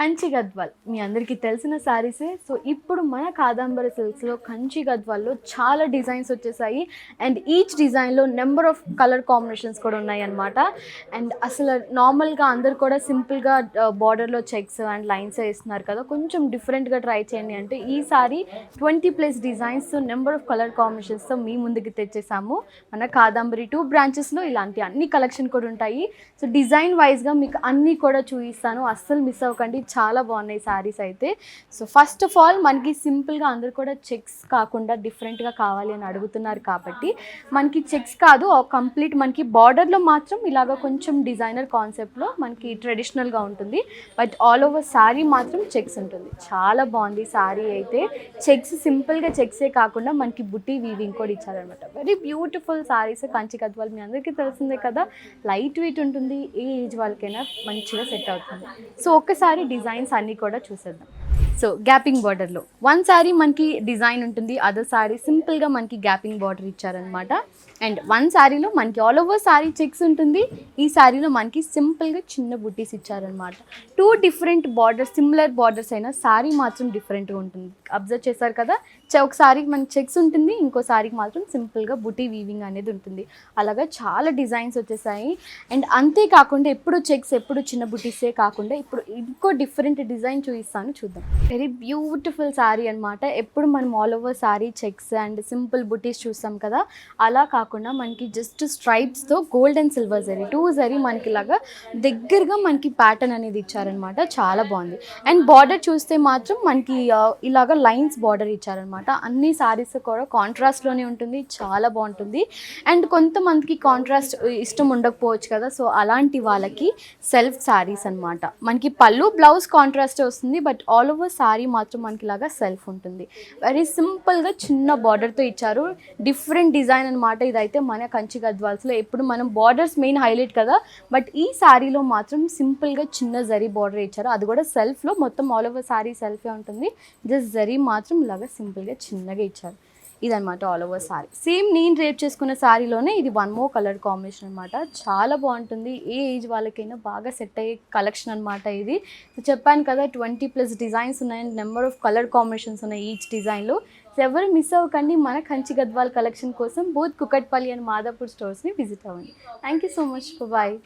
కంచి గద్వాల్ మీ అందరికీ తెలిసిన శారీసే. సో ఇప్పుడు మన కాదంబరి సిల్క్స్లో కంచి గద్వాల్లో చాలా డిజైన్స్ వచ్చేసాయి అండ్ ఈచ్ డిజైన్లో నెంబర్ ఆఫ్ కలర్ కాంబినేషన్స్ కూడా ఉన్నాయి అన్నమాట. అండ్ అసలు నార్మల్గా అందరు కూడా సింపుల్గా బార్డర్లో చెక్స్ అండ్ లైన్స్ వేస్తున్నారు కదా, కొంచెం డిఫరెంట్గా ట్రై చేయండి అంటే ఈ sari 20+ designs number of colour కాంబినేషన్స్తో మీ ముందుకు తెచ్చేసాము. మన కాదంబరి 2 బ్రాంచెస్లో ఇలాంటి అన్ని కలెక్షన్ కూడా ఉంటాయి. సో డిజైన్ వైజ్గా మీకు అన్నీ కూడా చూపిస్తాను, అస్సలు మిస్ అవ్వకండి. చాలా బాగున్నాయి శారీస్ అయితే. సో ఫస్ట్ ఆఫ్ ఆల్ మనకి సింపుల్గా అందరూ కూడా చెక్స్ కాకుండా డిఫరెంట్గా కావాలి అని అడుగుతున్నారు కాబట్టి మనకి చెక్స్ కాదు, కంప్లీట్ మనకి బార్డర్లో మాత్రం ఇలాగ కొంచెం డిజైనర్ కాన్సెప్ట్లో మనకి ట్రెడిషనల్గా ఉంటుంది. బట్ ఆల్ ఓవర్ శారీ మాత్రం చెక్స్ ఉంటుంది. చాలా బాగుంది శారీ అయితే. చెక్స్ సింపుల్గా చెక్సే కాకుండా మనకి బుట్టి వీవింగ్ కూడా ఇచ్చారనమాట. Very beautiful saris. కంచి గద్వాల్ మీ అందరికీ తెలిసిందే కదా, లైట్ వెయిట్ ఉంటుంది, ఏ ఏజ్ వాళ్ళకైనా మంచిగా సెట్ అవుతుంది. సో ఒక్కసారి డిజైన్స్ అన్నీ కూడా చూసేద్దాం. సో గ్యాపింగ్ బార్డర్లో వన్ శారీ మనకి డిజైన్ ఉంటుంది, అదర్ శారీ సింపుల్గా మనకి గ్యాపింగ్ బార్డర్ ఇచ్చారనమాట. అండ్ వన్ శారీలో మనకి ఆల్ ఓవర్ శారీ చెక్స్ ఉంటుంది, ఈ శారీలో మనకి సింపుల్గా చిన్న బుట్టీస్ ఇచ్చారనమాట. 2 డిఫరెంట్ బార్డర్స్, సిమిలర్ బార్డర్స్ అయినా శారీ మాత్రం డిఫరెంట్గా ఉంటుంది. అబ్జర్వ్ చేశారు కదా, ఒక శారీకి మనకి చెక్స్ ఉంటుంది, ఇంకో శారీకి మాత్రం సింపుల్గా బుటీ వీవింగ్ అనేది ఉంటుంది. అలాగా చాలా డిజైన్స్ వచ్చేసాయి. అండ్ అంతేకాకుండా ఎప్పుడు చెక్స్ ఎప్పుడు చిన్న బుటీసే కాకుండా ఇప్పుడు ఇంకో డిఫరెంట్ డిజైన్ చూపిస్తాను, చూద్దాం. వెరీ బ్యూటిఫుల్ శారీ అనమాట. ఎప్పుడు మనం all over sari checks and simple buttis చూస్తాం కదా, అలా కాకుండా మనకి జస్ట్ స్ట్రైప్స్తో gold and silver zari 2 zari మనకి ఇలాగా దగ్గరగా మనకి ప్యాటర్న్ అనేది ఇచ్చారనమాట. చాలా బాగుంది. అండ్ బార్డర్ చూస్తే మాత్రం మనకి ఇలాగ లైన్స్ బార్డర్ ఇచ్చారనమాట. అన్ని శారీస్ కూడా కాంట్రాస్ట్లోనే ఉంటుంది, చాలా బాగుంటుంది. అండ్ కొంతమందికి కాంట్రాస్ట్ ఇష్టం ఉండకపోవచ్చు కదా, సో అలాంటి వాళ్ళకి సెల్ఫ్ శారీస్ అనమాట. మనకి పళ్ళు బ్లౌజ్ కాంట్రాస్ట్ వస్తుంది, బట్ ఆల్ ఓవర్ శారీ మాత్రం మనకి ఇలాగా సెల్ఫ్ ఉంటుంది. వెరీ సింపుల్గా చిన్న బార్డర్తో ఇచ్చారు. డిఫరెంట్ డిజైన్ అనమాట. ఇదైతే మన కంచి గద్వాల్స్లో ఎప్పుడు మనం బార్డర్స్ మెయిన్ హైలైట్ కదా, బట్ ఈ శారీలో మాత్రం సింపుల్గా చిన్న జరీ బార్డర్ ఇచ్చారు. అది కూడా సెల్ఫ్లో, మొత్తం ఆల్ ఓవర్ శారీ సెల్ఫే ఉంటుంది. జస్ట్ జరీ మాత్రం ఇలాగా సింపుల్గా చిన్నగా ఇచ్చారు. ఇదనమాట ఆల్ ఓవర్ శారీ. సేమ్ నేను రేప్ చేసుకున్న శారీలోనే ఇది 1 మోర్ కలర్ కాంబినేషన్ అనమాట. చాలా బాగుంటుంది, ఏ ఏజ్ వాళ్ళకైనా బాగా సెట్ అయ్యే కలెక్షన్ అనమాట ఇది. సో చెప్పాను కదా, 20+ డిజైన్స్ ఉన్నాయి, నెంబర్ ఆఫ్ కలర్ కాంబినేషన్స్ ఉన్నాయి ఈచ్ డిజైన్లో. సో ఎవరు మిస్ అవ్వకండి. మన కంచి గద్వాల్ కలెక్షన్ కోసం బోత్ కుకట్పల్లి అండ్ మాదాపూర్ స్టోర్స్ని విజిట్ అవ్వండి. Thank you so much. Bye.